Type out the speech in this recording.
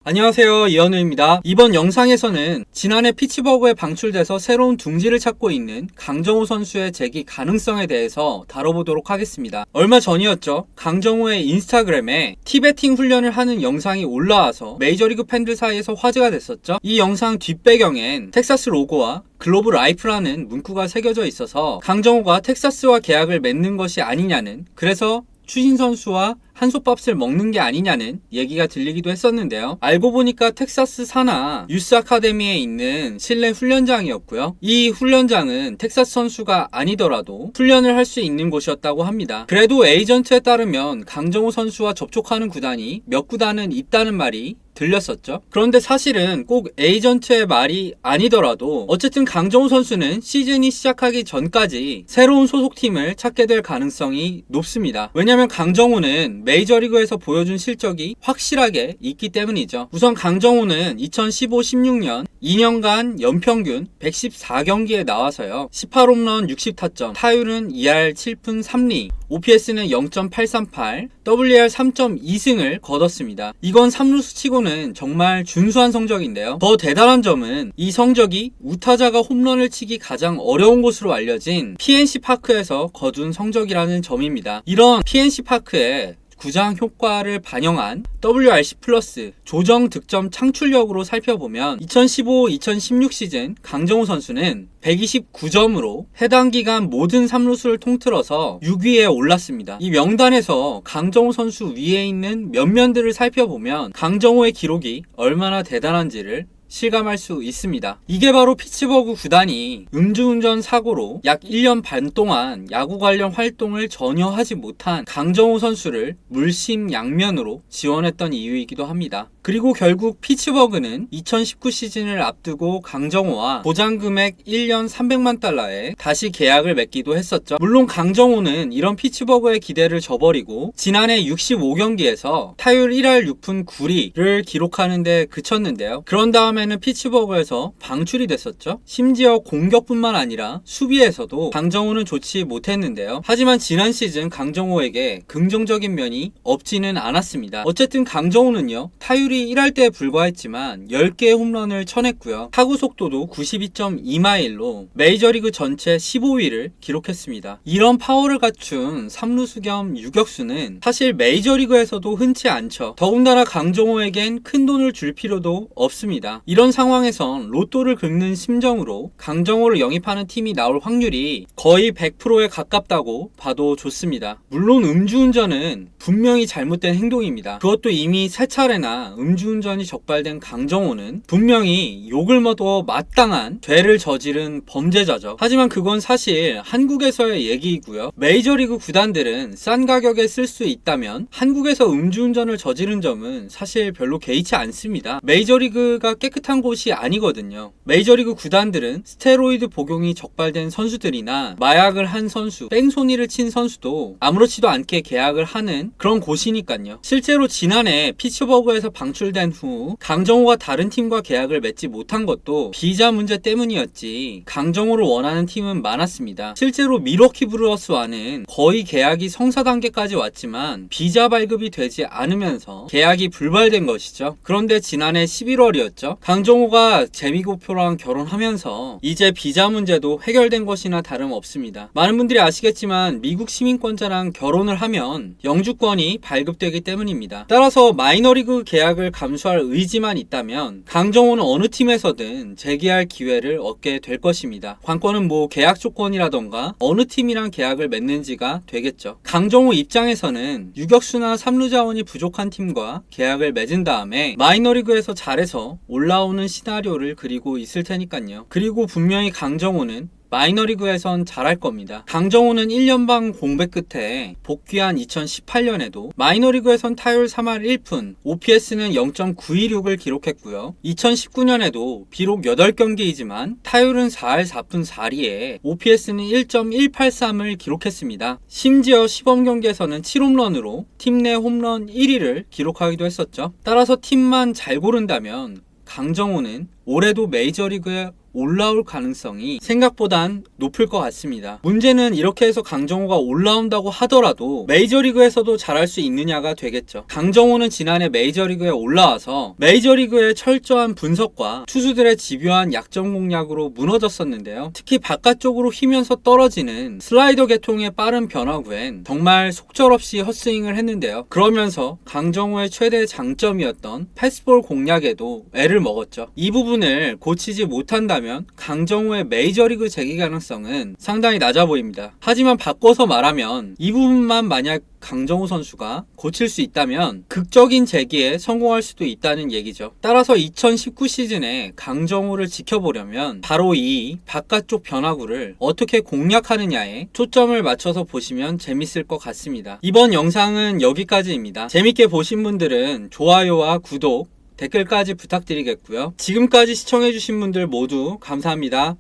안녕하세요, 이현우입니다. 이번 영상에서는 지난해 피츠버그에 방출돼서 새로운 둥지를 찾고 있는 강정호 선수의 재기 가능성에 대해서 다뤄보도록 하겠습니다. 얼마 전이었죠. 강정호의 인스타그램에 티베팅 훈련을 하는 영상이 올라와서 메이저리그 팬들 사이에서 화제가 됐었죠. 이 영상 뒷배경엔 텍사스 로고와 글로브 라이프라는 문구가 새겨져 있어서 강정호가 텍사스와 계약을 맺는 것이 아니냐는, 그래서 추신 선수와 한솥밥을 먹는 게 아니냐는 얘기가 들리기도 했었는데요. 알고 보니까 텍사스 산하 유스 아카데미에 있는 실내 훈련장이었고요. 이 훈련장은 텍사스 선수가 아니더라도 훈련을 할 수 있는 곳이었다고 합니다. 그래도 에이전트에 따르면 강정호 선수와 접촉하는 구단이 몇 구단은 있다는 말이 들렸었죠. 그런데 사실은 꼭 에이전트의 말이 아니더라도 어쨌든 강정호 선수는 시즌이 시작하기 전까지 새로운 소속팀을 찾게 될 가능성이 높습니다. 왜냐하면 강정호는 메이저리그에서 보여준 실적이 확실하게 있기 때문이죠. 우선 강정호는 2015-16년 2년간 연평균 114경기에 나와서요. 18홈런 60타점, 타율은 2할 7푼 3리, OPS는 0.838, WAR 3.2승을 거뒀습니다. 이건 3루수 치고는 정말 준수한 성적인데요. 더 대단한 점은 이 성적이 우타자가 홈런을 치기 가장 어려운 곳으로 알려진 PNC 파크에서 거둔 성적이라는 점입니다. 이런 PNC 파크에 구장 효과를 반영한 WRC 플러스 조정 득점 창출력으로 살펴보면 2015-2016 시즌 강정호 선수는 129점으로 해당 기간 모든 3루수를 통틀어서 6위에 올랐습니다. 이 명단에서 강정호 선수 위에 있는 면면들을 살펴보면 강정호의 기록이 얼마나 대단한지를 실감할 수 있습니다. 이게 바로 피츠버그 구단이 음주운전 사고로 약 1년 반 동안 야구 관련 활동을 전혀 하지 못한 강정호 선수를 물심양면으로 지원했던 이유이기도 합니다. 그리고 결국 피츠버그는 2019 시즌을 앞두고 강정호와 보장금액 1년 300만 달러에 다시 계약을 맺기도 했었죠. 물론 강정호는 이런 피츠버그의 기대를 저버리고 지난해 65경기에서 타율 1할 6푼 9리를 기록하는 데 그쳤는데요. 그런 다음에는 피츠버그에서 방출이 됐었죠. 심지어 공격뿐만 아니라 수비에서도 강정호는 좋지 못했는데요. 하지만 지난 시즌 강정호에게 긍정적인 면이 없지는 않았습니다. 어쨌든 강정호는요, 타율이 1할 때에 불과했지만 10개의 홈런을 쳐냈고요. 타구 속도도 92.2마일로 메이저리그 전체 15위를 기록했습니다. 이런 파워를 갖춘 3루수 겸 유격수는 사실 메이저리그에서도 흔치 않죠. 더군다나 강정호에겐 큰 돈을 줄 필요도 없습니다. 이런 상황에선 로또를 긁는 심정으로 강정호를 영입하는 팀이 나올 확률이 거의 100%에 가깝다고 봐도 좋습니다. 물론 음주운전은 분명히 잘못된 행동입니다. 그것도 이미 3차례나 음주운전이 적발된 강정호는 분명히 욕을 먹어 마땅한 죄를 저지른 범죄자죠. 하지만 그건 사실 한국에서의 얘기이고요. 메이저리그 구단들은 싼 가격에 쓸 수 있다면 한국에서 음주운전을 저지른 점은 사실 별로 개의치 않습니다. 메이저리그가 깨끗한 곳이 아니거든요. 메이저리그 구단들은 스테로이드 복용이 적발된 선수들이나 마약을 한 선수, 뺑소니를 친 선수도 아무렇지도 않게 계약을 하는 그런 곳이니까요. 실제로 지난해 피츠버그에서 방출된 후 강정호가 다른 팀과 계약을 맺지 못한 것도 비자 문제 때문이었지 강정호를 원하는 팀은 많았습니다. 실제로 밀워키 브루어스와는 거의 계약이 성사 단계까지 왔지만 비자 발급이 되지 않으면서 계약이 불발된 것이죠. 그런데 지난해 11월이었죠. 강정호가 재미고표랑 결혼하면서 이제 비자 문제도 해결된 것이나 다름없습니다. 많은 분들이 아시겠지만 미국 시민권자랑 결혼을 하면 영주권이 발급되기 때문입니다. 따라서 마이너리그 계약을 감수할 의지만 있다면 강정호는 어느 팀에서든 재계할 기회를 얻게 될 것입니다. 관건은 뭐 계약 조건이라던가 어느 팀이랑 계약을 맺는지가 되겠죠. 강정호 입장에서는 유격수나 3루 자원이 부족한 팀과 계약을 맺은 다음에 마이너리그에서 잘해서 올라오는 시나리오를 그리고 있을 테니까요. 그리고 분명히 강정호는 마이너리그에선 잘할 겁니다. 강정호는 1년 반 공백 끝에 복귀한 2018년에도 마이너리그에선 타율 3할 1푼, OPS는 0.926을 기록했고요. 2019년에도 비록 8경기이지만 타율은 4할 4푼 4리에 OPS는 1.183을 기록했습니다. 심지어 시범경기에서는 7홈런으로 팀 내 홈런 1위를 기록하기도 했었죠. 따라서 팀만 잘 고른다면 강정호는 올해도 메이저리그에 올라올 가능성이 생각보단 높을 것 같습니다. 문제는 이렇게 해서 강정호가 올라온다고 하더라도 메이저리그에서도 잘할 수 있느냐가 되겠죠. 강정호는 지난해 메이저리그에 올라와서 메이저리그의 철저한 분석과 투수들의 집요한 약점 공략으로 무너졌었는데요. 특히 바깥쪽으로 휘면서 떨어지는 슬라이더 계통의 빠른 변화구엔 정말 속절없이 헛스윙을 했는데요. 그러면서 강정호의 최대 장점이었던 패스볼 공략에도 애를 먹었죠. 이 부분을 고치지 못한다면 강정호의 메이저리그 재기 가능성은 상당히 낮아 보입니다. 하지만 바꿔서 말하면 이 부분만 만약 강정호 선수가 고칠 수 있다면 극적인 재기에 성공할 수도 있다는 얘기죠. 따라서 2019 시즌에 강정호를 지켜보려면 바로 이 바깥쪽 변화구를 어떻게 공략하느냐에 초점을 맞춰서 보시면 재밌을 것 같습니다. 이번 영상은 여기까지입니다. 재밌게 보신 분들은 좋아요와 구독, 댓글까지 부탁드리겠고요. 지금까지 시청해주신 분들 모두 감사합니다.